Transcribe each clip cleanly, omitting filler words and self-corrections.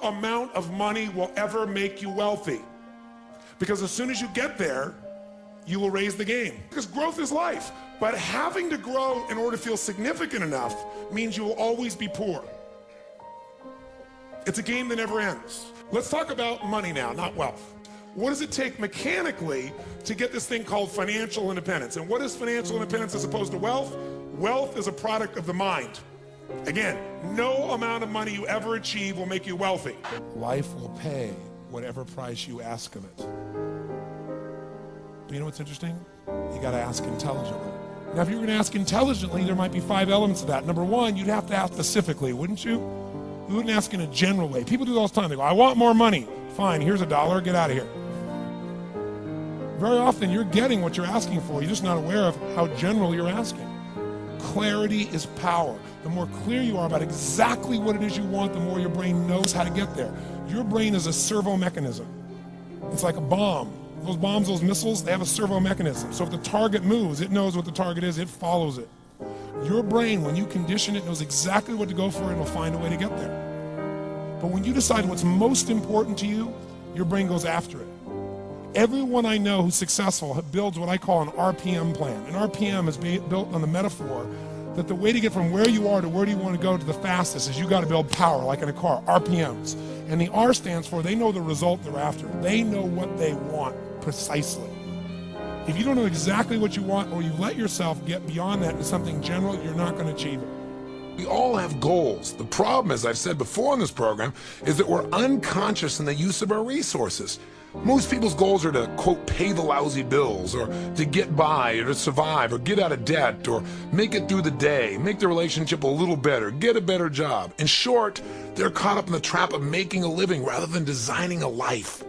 amount of money will ever make you wealthy. Because as soon as you get there, you will raise the game. Because growth is life. But having to grow in order to feel significant enough means you will always be poor. It's a game that never ends. Let's talk about money now, not wealth. What does it take mechanically to get this thing called financial independence? And what is financial independence as opposed to wealth? Wealth is a product of the mind. Again, no amount of money you ever achieve will make you wealthy. Life will pay whatever price you ask of it. But you know what's interesting? You got to ask intelligently. Now, if you were going to ask intelligently, there might be 5 elements of that. Number 1, you'd have to ask specifically, wouldn't you? You wouldn't ask in a general way. People do it all the time. They go, I want more money. Fine, here's $1, get out of here. Very often you're getting what you're asking for. You're just not aware of how general you're asking. Clarity is power. The more clear you are about exactly what it is you want, the more your brain knows how to get there. Your brain is a servo mechanism. It's like a bomb. Those bombs, those missiles, they have a servo mechanism. So if the target moves, it knows what the target is, it follows it. Your brain, when you condition it, knows exactly what to go for and it'll find a way to get there. But when you decide what's most important to you, your brain goes after it. Everyone I know who's successful builds what I call an RPM plan. An RPM is built on the metaphor that the way to get from where you are to where you want to go to the fastest is you got to build power, like in a car, RPMs. And the R stands for they know the result they're after. They know what they want precisely. If you don't know exactly what you want, or you let yourself get beyond that into something general, you're not going to achieve it. We all have goals. The problem, as I've said before on this program, is that we're unconscious in the use of our resources. Most people's goals are to, quote, pay the lousy bills, or to get by, or to survive, or get out of debt, or make it through the day, make the relationship a little better, get a better job. In short, they're caught up in the trap of making a living rather than designing a life.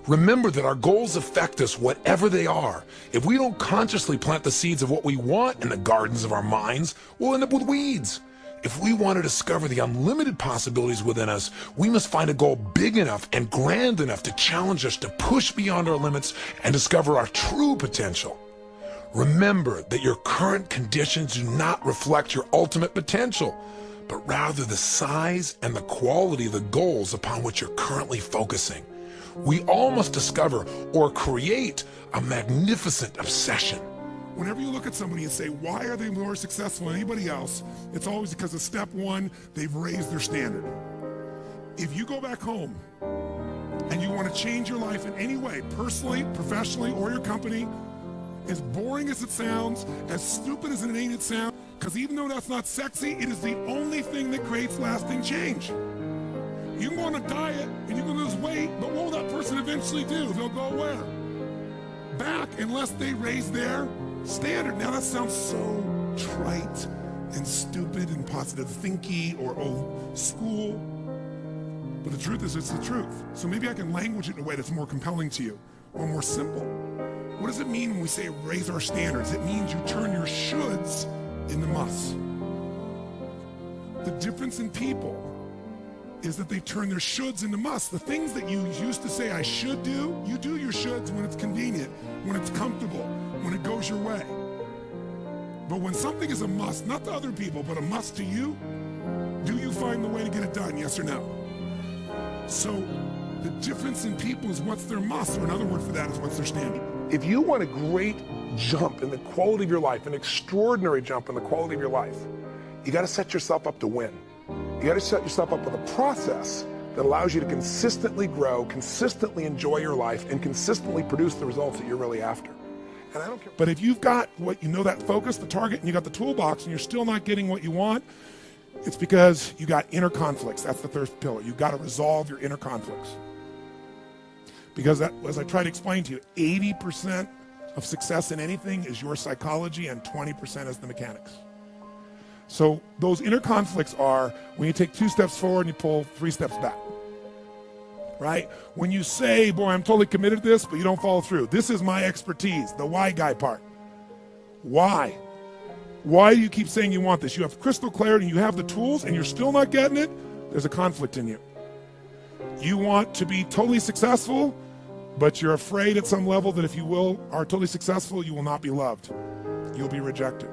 Remember that our goals affect us whatever they are. If we don't consciously plant the seeds of what we want in the gardens of our minds, we'll end up with weeds. If we want to discover the unlimited possibilities within us, we must find a goal big enough and grand enough to challenge us to push beyond our limits and discover our true potential. Remember that your current conditions do not reflect your ultimate potential, but rather the size and the quality of the goals upon which you're currently focusing. We all must discover or create a magnificent obsession. Whenever you look at somebody and say, why are they more successful than anybody else? It's always because of step 1, they've raised their standard. If you go back home and you want to change your life in any way, personally, professionally, or your company, as boring as it sounds, as stupid as it ain't it sounds, because even though that's not sexy, it is the only thing that creates lasting change. You can go on a diet and you can lose weight, but what will that person eventually do? They'll go where? Back, unless they raise their standard. Now that sounds so trite and stupid and positive thinky or old school, but the truth is it's the truth. So maybe I can language it in a way that's more compelling to you or more simple. What does it mean when we say raise our standards? It means you turn your shoulds into musts. The difference in people is that they turn their shoulds into musts. The things that you used to say I should do, you do your shoulds when it's convenient, when it's comfortable, when it goes your way. But when something is a must, not to other people, but a must to you, do you find the way to get it done, yes or no? So the difference in people is what's their must, or another word for that is what's their standard. If you want a great jump in the quality of your life, an extraordinary jump in the quality of your life, you got to set yourself up to win. You got to set yourself up with a process that allows you to consistently grow, consistently enjoy your life, and consistently produce the results that you're really after. And I don't care. But if you've got what you know, that focus, the target, and you got the toolbox, and you're still not getting what you want, it's because you got inner conflicts. That's the third pillar. You've got to resolve your inner conflicts. Because that, as I try to explain to you, 80% of success in anything is your psychology, and 20% is the mechanics. So those inner conflicts are when you take 2 steps forward and you pull 3 steps back, right? When you say, boy, I'm totally committed to this, but you don't follow through. This is my expertise, the why guy part. Why? Why do you keep saying you want this? You have crystal clarity and you have the tools and you're still not getting it. There's a conflict in you. You want to be totally successful, but you're afraid at some level that if you are totally successful, you will not be loved. You'll be rejected.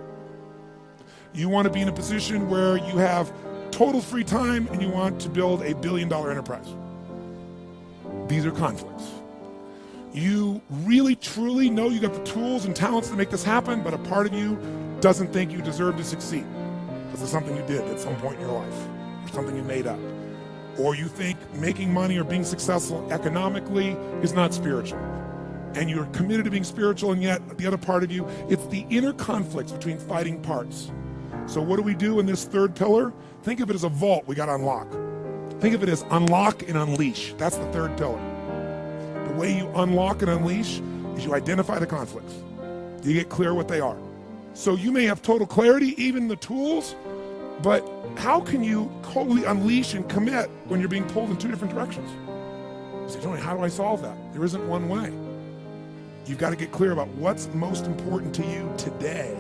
You want to be in a position where you have total free time and you want to build a $1 billion enterprise. These are conflicts. You really, truly know you got the tools and talents to make this happen, but a part of you doesn't think you deserve to succeed because it's something you did at some point in your life or something you made up. Or you think making money or being successful economically is not spiritual. And you're committed to being spiritual, and yet the other part of you, it's the inner conflicts between fighting parts. So what do we do in this third pillar? Think of it as a vault we got to unlock. Think of it as unlock and unleash. That's the third pillar. The way you unlock and unleash is you identify the conflicts. You get clear what they are. So you may have total clarity, even the tools, but how can you totally unleash and commit when you're being pulled in two different directions? You say, Tony, how do I solve that? There isn't one way. You've got to get clear about what's most important to you today,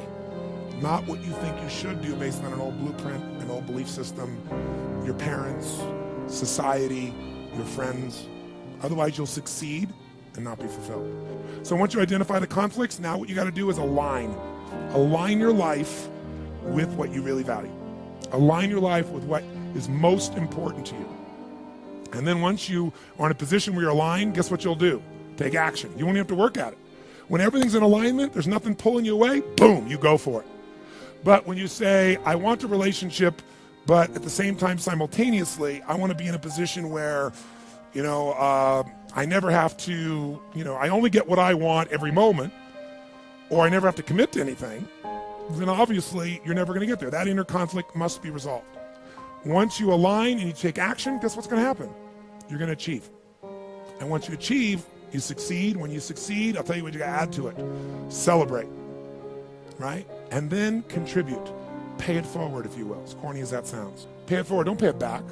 not what you think you should do based on an old blueprint, an old belief system, your parents, society, your friends. Otherwise, you'll succeed and not be fulfilled. So once you identify the conflicts, now what you got to do is align. Align your life with what you really value. Align your life with what is most important to you. And then once you are in a position where you're aligned, guess what you'll do? Take action. You won't even have to work at it. When everything's in alignment, there's nothing pulling you away, boom, you go for it. But when you say, I want a relationship, but at the same time, simultaneously, I want to be in a position where, I never have to, I only get what I want every moment, or I never have to commit to anything, then obviously you're never going to get there. That inner conflict must be resolved. Once you align and you take action, guess what's going to happen? You're going to achieve. And once you achieve, you succeed. When you succeed, I'll tell you what you got to add to it. Celebrate, right? And then contribute. Pay it forward, if you will, as corny as that sounds. Pay it forward, don't pay it back.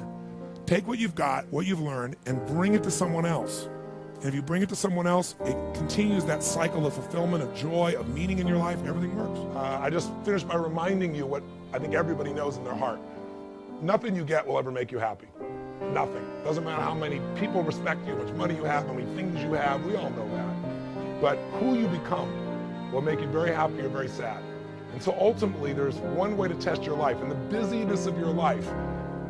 Take what you've got, what you've learned, and bring it to someone else. And if you bring it to someone else, it continues that cycle of fulfillment, of joy, of meaning in your life. Everything works. I just finished by reminding you what I think everybody knows in their heart. Nothing you get will ever make you happy. Nothing. Doesn't matter how many people respect you, how much money you have, how many things you have. We all know that. But who you become will make you very happy or very sad. And so ultimately, there's one way to test your life. In the busyness of your life,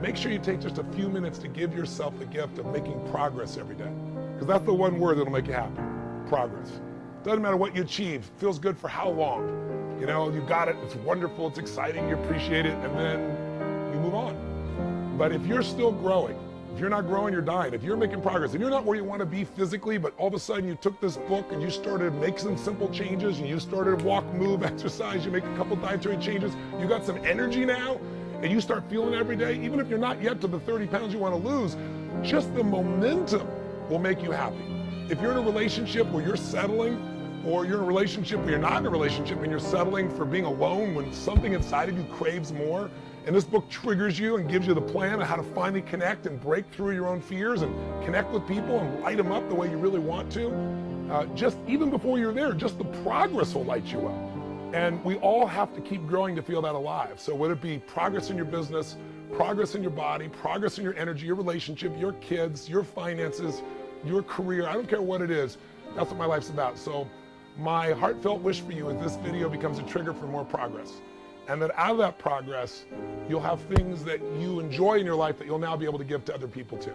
make sure you take just a few minutes to give yourself the gift of making progress every day. Because that's the one word that'll make you happy. Progress. Doesn't matter what you achieve. Feels good for how long. You got it. It's wonderful. It's exciting. You appreciate it. And then you move on. But if you're still growing, if you're not growing, you're dying. If you're making progress, if you're not where you want to be physically, but all of a sudden you took this book and you started to make some simple changes, and you started to walk, move, exercise, you make a couple dietary changes, you got some energy now, and you start feeling it every day, even if you're not yet to the 30 pounds you want to lose, just the momentum will make you happy. If you're in a relationship where you're settling, or you're in a relationship where you're not in a relationship and you're settling for being alone when something inside of you craves more, and this book triggers you and gives you the plan of how to finally connect and break through your own fears and connect with people and light them up the way you really want to, just even before you're there, just the progress will light you up. And we all have to keep growing to feel that alive. So whether it be progress in your business, progress in your body, progress in your energy, your relationship, your kids, your finances, your career, I don't care what it is, that's what my life's about. So my heartfelt wish for you is this video becomes a trigger for more progress. And that out of that progress, you'll have things that you enjoy in your life that you'll now be able to give to other people too.